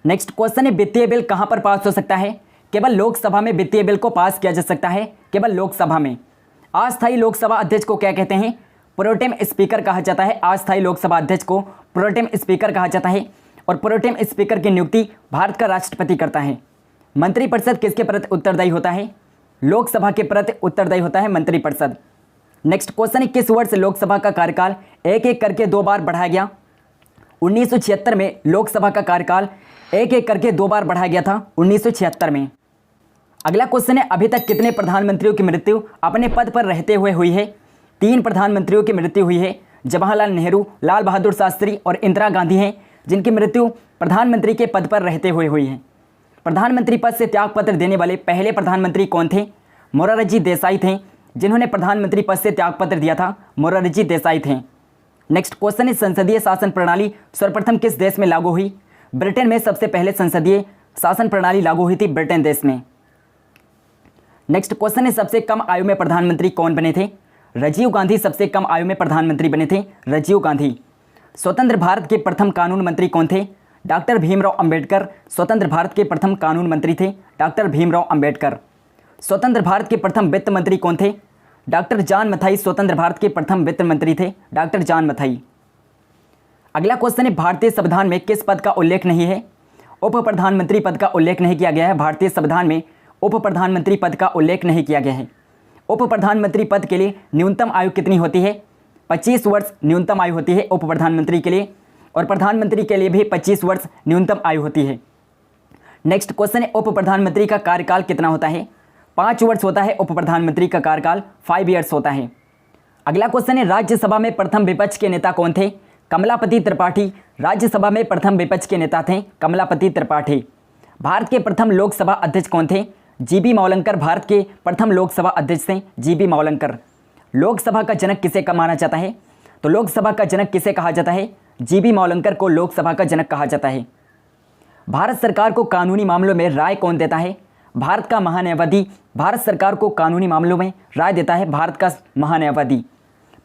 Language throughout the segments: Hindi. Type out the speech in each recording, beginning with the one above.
नेक्स्ट क्वेश्चन है वित्तीय बिल कहां पर पास हो सकता है? केवल लोकसभा में वित्तीय बिल को पास किया जा सकता है, केवल लोकसभा में। अस्थायी लोकसभा अध्यक्ष को क्या कहते हैं? प्रोटेम स्पीकर कहा जाता है। अस्थायी लोकसभा अध्यक्ष को प्रोटेम स्पीकर कहा जाता है और प्रोटेम स्पीकर की नियुक्ति भारत का राष्ट्रपति करता है। मंत्रिपरिषद किसके प्रति उत्तरदायी होता है? लोकसभा के प्रति उत्तरदायी होता है मंत्रिपरिषद। नेक्स्ट क्वेश्चन है किस वर्ष लोकसभा का कार्यकाल एक एक करके 2 बार बढ़ाया गया? 1976 में लोकसभा का कार्यकाल एक एक करके 2 बार बढ़ाया गया था, 1976 में। अगला क्वेश्चन है अभी तक कितने प्रधानमंत्रियों की मृत्यु अपने पद पर रहते हुए हुई है? 3 प्रधानमंत्रियों की मृत्यु हुई है। जवाहरलाल नेहरू, लाल बहादुर शास्त्री और इंदिरा गांधी हैं जिनकी मृत्यु प्रधानमंत्री के पद पर रहते हुए हुई है। प्रधानमंत्री पद से त्यागपत्र देने वाले पहले प्रधानमंत्री कौन थे? मोरारजी देसाई थे जिन्होंने प्रधानमंत्री पद से त्यागपत्र दिया था, मोरारजी देसाई थे। नेक्स्ट क्वेश्चन है संसदीय शासन प्रणाली सर्वप्रथम किस देश में लागू हुई? ब्रिटेन में सबसे पहले संसदीय शासन प्रणाली लागू हुई थी ब्रिटेन देश में। नेक्स्ट क्वेश्चन है सबसे कम आयु में प्रधानमंत्री कौन बने थे? राजीव गांधी सबसे कम आयु में प्रधानमंत्री बने थे, राजीव गांधी। स्वतंत्र भारत के प्रथम कानून मंत्री कौन थे? डॉक्टर भीमराव अंबेडकर स्वतंत्र भारत के प्रथम कानून मंत्री थे, डॉक्टर भीमराव अंबेडकर। स्वतंत्र भारत के प्रथम वित्त मंत्री कौन थे? डॉक्टर जॉन मथाई स्वतंत्र भारत के प्रथम वित्त मंत्री थे, डॉक्टर जॉन मथाई। अगला क्वेश्चन है भारतीय संविधान में किस पद का उल्लेख नहीं है? उप प्रधानमंत्री पद का उल्लेख नहीं किया गया है। भारतीय संविधान में उप प्रधानमंत्री पद का उल्लेख नहीं किया गया है। उप प्रधानमंत्री पद के लिए न्यूनतम आयु कितनी होती है? 25 वर्ष न्यूनतम आयु होती है उप प्रधानमंत्री के लिए, और प्रधानमंत्री के लिए भी 25 वर्ष न्यूनतम आयु होती है। नेक्स्ट क्वेश्चन है उप प्रधानमंत्री का कार्यकाल कितना होता है? 5 वर्ष होता है उप प्रधानमंत्री का कार्यकाल, 5 ईयर्स होता है। अगला क्वेश्चन है राज्यसभा में प्रथम विपक्ष के नेता कौन थे? कमलापति त्रिपाठी राज्यसभा में प्रथम विपक्ष के नेता थे, कमलापति त्रिपाठी। भारत के प्रथम लोकसभा अध्यक्ष कौन थे? जीबी मौलंकर भारत के प्रथम लोकसभा अध्यक्ष थे, जीबी मौलंकर। लोकसभा का जनक किसे माना जाता है? तो लोकसभा का जनक किसे कहा जाता है? जीबी मौलंकर को लोकसभा का जनक कहा जाता है। भारत सरकार को कानूनी मामलों में राय कौन देता है? भारत का महान्यायवादी भारत सरकार को कानूनी मामलों में राय देता है, भारत का महान्यायवादी।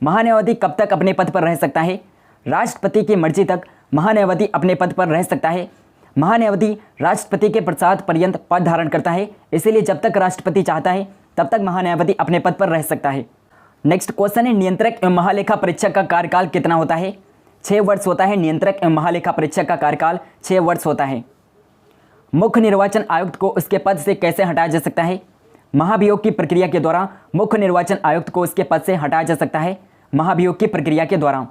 महान्यायवादी कब तक अपने पद पर रह सकता है? राष्ट्रपति की मर्जी तक महान्यायवादी अपने पद पर रह सकता है। महान्यायवादी राष्ट्रपति के पश्चात पर्यंत पद धारण करता है, इसीलिए जब तक राष्ट्रपति चाहता है तब तक महान्यायवादी अपने पद पर रह सकता है। नेक्स्ट क्वेश्चन है नियंत्रक एवं महालेखा परीक्षक का कार्यकाल कितना होता है? 6 वर्ष होता है। नियंत्रक एवं महालेखा परीक्षक का कार्यकाल 6 वर्ष होता है। मुख्य निर्वाचन आयुक्त को उसके पद से कैसे हटाया जा सकता है? महाभियोग की प्रक्रिया के द्वारा मुख्य निर्वाचन आयुक्त को उसके पद से हटाया जा सकता है, महाभियोग की प्रक्रिया के द्वारा।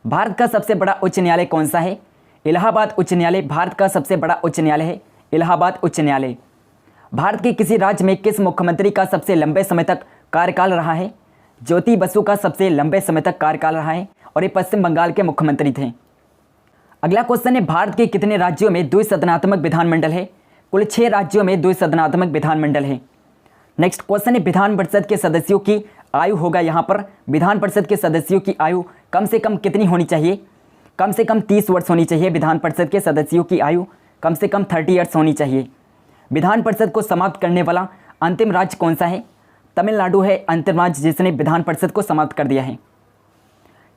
भारत का सबसे बड़ा उच्च न्यायालय कौन सा है? इलाहाबाद उच्च न्यायालय भारत का सबसे बड़ा उच्च न्यायालय है, इलाहाबाद उच्च न्यायालय। भारत के किसी राज्य में किस मुख्यमंत्री का सबसे लंबे समय तक कार्यकाल रहा है? ज्योति बसु का सबसे लंबे समय तक कार्यकाल रहा है और ये पश्चिम बंगाल के मुख्यमंत्री थे। अगला क्वेश्चन है भारत के कितने राज्यों में द्विसदनात्मक विधानमंडल है? कुल 6 राज्यों में द्विसदनात्मक विधानमंडल है। नेक्स्ट क्वेश्चन है विधान परिषद के सदस्यों की आयु होगा यहाँ पर विधान परिषद के सदस्यों की आयु कम से कम कितनी होनी चाहिए? कम से कम 30 वर्ष होनी चाहिए। विधान परिषद के सदस्यों की आयु कम से कम 30 ईयर्स होनी चाहिए। विधान परिषद को समाप्त करने वाला अंतिम राज्य कौन सा है? तमिलनाडु है अंतिम राज्य जिसने विधान परिषद को समाप्त कर दिया है।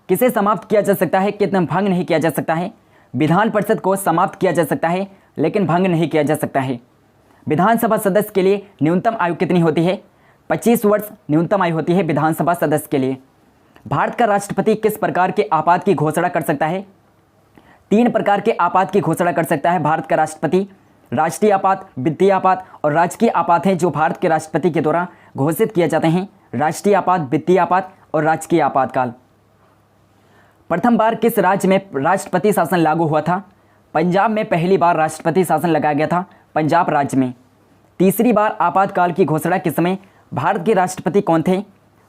किसे समाप्त किया जा सकता है, कितना भंग नहीं किया जा सकता है? विधान परिषद को समाप्त किया जा सकता है लेकिन भंग नहीं किया जा सकता है। विधानसभा सदस्य के लिए न्यूनतम आयु कितनी होती है? 25 वर्ष न्यूनतम आयु होती है विधानसभा सदस्य के लिए। भारत का राष्ट्रपति किस प्रकार के आपात की घोषणा कर सकता है? 3 प्रकार के आपात की घोषणा कर सकता है भारत का राष्ट्रपति। राष्ट्रीय आपात, वित्तीय आपात और राजकीय आपात हैं जो भारत के राष्ट्रपति के द्वारा घोषित किए जाते हैं। राष्ट्रीय आपात, वित्तीय आपात और राजकीय आपातकाल। प्रथम बार किस राज्य में राष्ट्रपति शासन लागू हुआ था? पंजाब में पहली बार राष्ट्रपति शासन लगाया गया था, पंजाब राज्य में। तीसरी बार आपातकाल की घोषणा किस समय भारत के राष्ट्रपति कौन थे?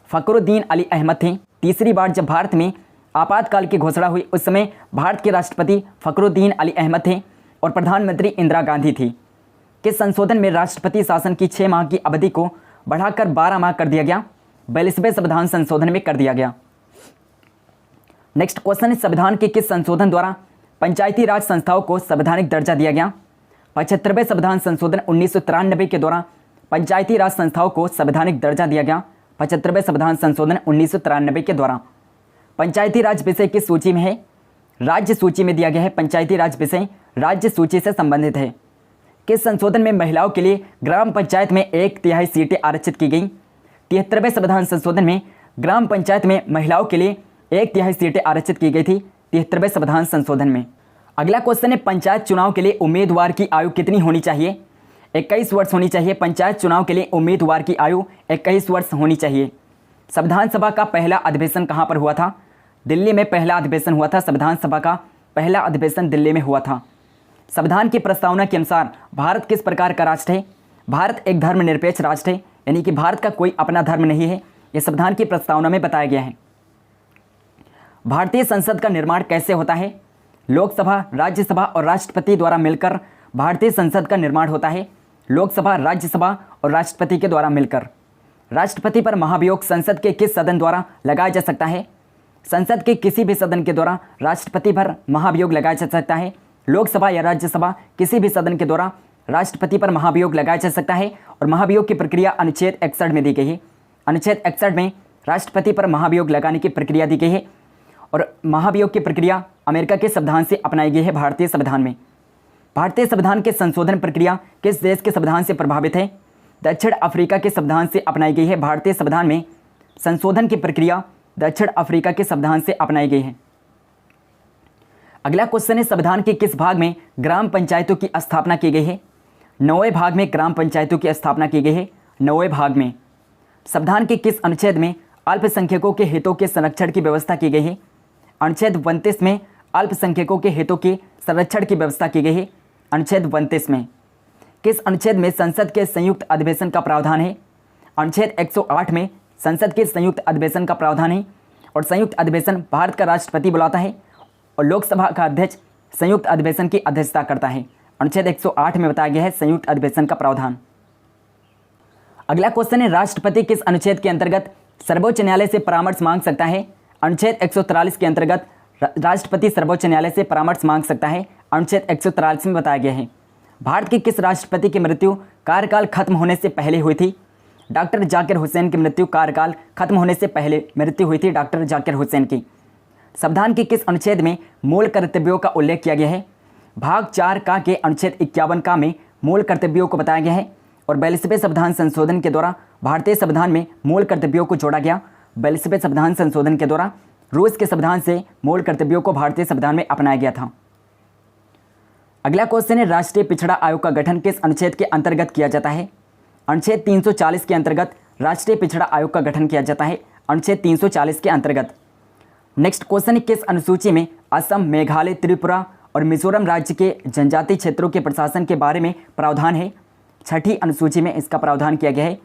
फखरुद्दीन अली अहमद थे। तीसरी बार जब भारत में आपातकाल की घोषणा हुई उस समय भारत के राष्ट्रपति फखरुद्दीन अली अहमद थे और प्रधानमंत्री इंदिरा गांधी थी। किस संशोधन में राष्ट्रपति शासन की 6 माह की अवधि को बढ़ाकर 12 माह कर दिया गया? 42वें संविधान संशोधन में कर दिया गया। नेक्स्ट क्वेश्चन है संविधान के किस संशोधन द्वारा पंचायती राज संस्थाओं को संवैधानिक दर्जा दिया गया? 75वें संविधान संशोधन 1993 के द्वारा पंचायती राज संस्थाओं को संवैधानिक दर्जा दिया गया। 75वें संविधान संशोधन 1993 के द्वारा। पंचायती राज विषय किस सूची में है? राज्य सूची में दिया गया है। पंचायती राज विषय राज्य सूची से संबंधित है। किस संशोधन में महिलाओं के लिए ग्राम पंचायत में 1/3 सीटें आरक्षित की गई? 73वें संविधान संशोधन में ग्राम पंचायत में महिलाओं के लिए 1/3 सीटें आरक्षित की गई थी 73वें संविधान संशोधन में। अगला क्वेश्चन है, पंचायत चुनाव के लिए उम्मीदवार की आयु कितनी होनी चाहिए? 21 वर्ष होनी चाहिए। पंचायत चुनाव के लिए उम्मीदवार की आयु 21 वर्ष होनी चाहिए। संविधान सभा का पहला अधिवेशन कहाँ पर हुआ था? दिल्ली में पहला अधिवेशन हुआ था। संविधान सभा का पहला अधिवेशन दिल्ली में हुआ था। संविधान की प्रस्तावना के अनुसार भारत किस प्रकार का राष्ट्र है? भारत एक धर्मनिरपेक्ष राष्ट्र है, यानी कि भारत का कोई अपना धर्म नहीं है। यह संविधान की प्रस्तावना में बताया गया है। भारतीय संसद का निर्माण कैसे होता है? लोकसभा, राज्यसभा और राष्ट्रपति द्वारा मिलकर भारतीय संसद का निर्माण होता है। लोकसभा, राज्यसभा और राष्ट्रपति के द्वारा मिलकर। राष्ट्रपति पर महाभियोग संसद के किस सदन द्वारा लगाया जा सकता है? संसद के किसी भी सदन के द्वारा राष्ट्रपति पर महाभियोग लगाया जा सकता है। लोकसभा या राज्यसभा किसी भी सदन के द्वारा राष्ट्रपति पर महाभियोग लगाया जा सकता है। और महाभियोग की प्रक्रिया अनुच्छेद 61 में दी गई है। अनुच्छेद 61 में राष्ट्रपति पर महाभियोग लगाने की प्रक्रिया दी गई है। और महाभियोग की प्रक्रिया अमेरिका के संविधान से अपनाई गई है। भारतीय संविधान में भारतीय संविधान के संशोधन प्रक्रिया किस देश के संविधान से प्रभावित है? दक्षिण अफ्रीका के संविधान से अपनाई गई है। भारतीय संविधान में संशोधन की प्रक्रिया दक्षिण अफ्रीका के संविधान से अपनाई गई है। अगला क्वेश्चन है, संविधान के किस भाग में ग्राम पंचायतों की स्थापना की गई है? 9वें भाग में ग्राम पंचायतों की स्थापना की गई है। 9वें भाग में। संविधान के किस अनुच्छेद में अल्पसंख्यकों के हितों के संरक्षण की व्यवस्था की गई है? अनुच्छेद 32 में अल्पसंख्यकों के हितों के संरक्षण की व्यवस्था की गई है। अनुच्छेद 32 में। किस अनुच्छेद में संसद के संयुक्त अधिवेशन का प्रावधान है? अनुच्छेद 108 में संसद के संयुक्त अधिवेशन का प्रावधान है। और संयुक्त अधिवेशन भारत का राष्ट्रपति बुलाता है और लोकसभा का अध्यक्ष संयुक्त अधिवेशन की अध्यक्षता करता है। अनुच्छेद 108 में बताया गया है संयुक्त अधिवेशन का प्रावधान। अगला क्वेश्चन है, राष्ट्रपति किस अनुच्छेद के अंतर्गत सर्वोच्च न्यायालय से परामर्श मांग सकता है? अनुच्छेद 143 के अंतर्गत राष्ट्रपति सर्वोच्च न्यायालय से परामर्श मांग सकता है। अनुच्छेद 143 में बताया गया है। भारत के किस राष्ट्रपति की मृत्यु कार्यकाल खत्म होने से पहले हुई थी? डॉक्टर जाकिर हुसैन की मृत्यु कार्यकाल खत्म होने से पहले मृत्यु हुई थी डॉक्टर जाकिर हुसैन की। संविधान के किस अनुच्छेद में मूल कर्तव्यों का उल्लेख किया गया है? भाग 4 का के अनुच्छेद 51 का में मूल कर्तव्यों को बताया गया है। और 42वें संविधान संशोधन के द्वारा भारतीय संविधान में मूल कर्तव्यों को जोड़ा गया। 42वें संविधान संशोधन के द्वारा रूस के संविधान से मूल कर्तव्यों को भारतीय संविधान में अपनाया गया था। अगला क्वेश्चन है, राष्ट्रीय पिछड़ा आयोग का गठन किस अनुच्छेद के अंतर्गत किया जाता है? अनुच्छेद 340 के अंतर्गत राष्ट्रीय पिछड़ा आयोग का गठन किया जाता है। अनुच्छेद 340 के अंतर्गत। नेक्स्ट क्वेश्चन है, किस अनुसूची में असम, मेघालय, त्रिपुरा और मिजोरम राज्य के जनजातीय क्षेत्रों के प्रशासन के बारे में प्रावधान है? 6ठी अनुसूची में इसका प्रावधान किया गया है।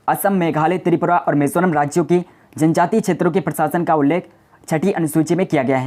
असम, मेघालय, त्रिपुरा और मिजोरम राज्यों के जनजातीय क्षेत्रों के प्रशासन का उल्लेख 6ठी अनुसूची में किया गया है।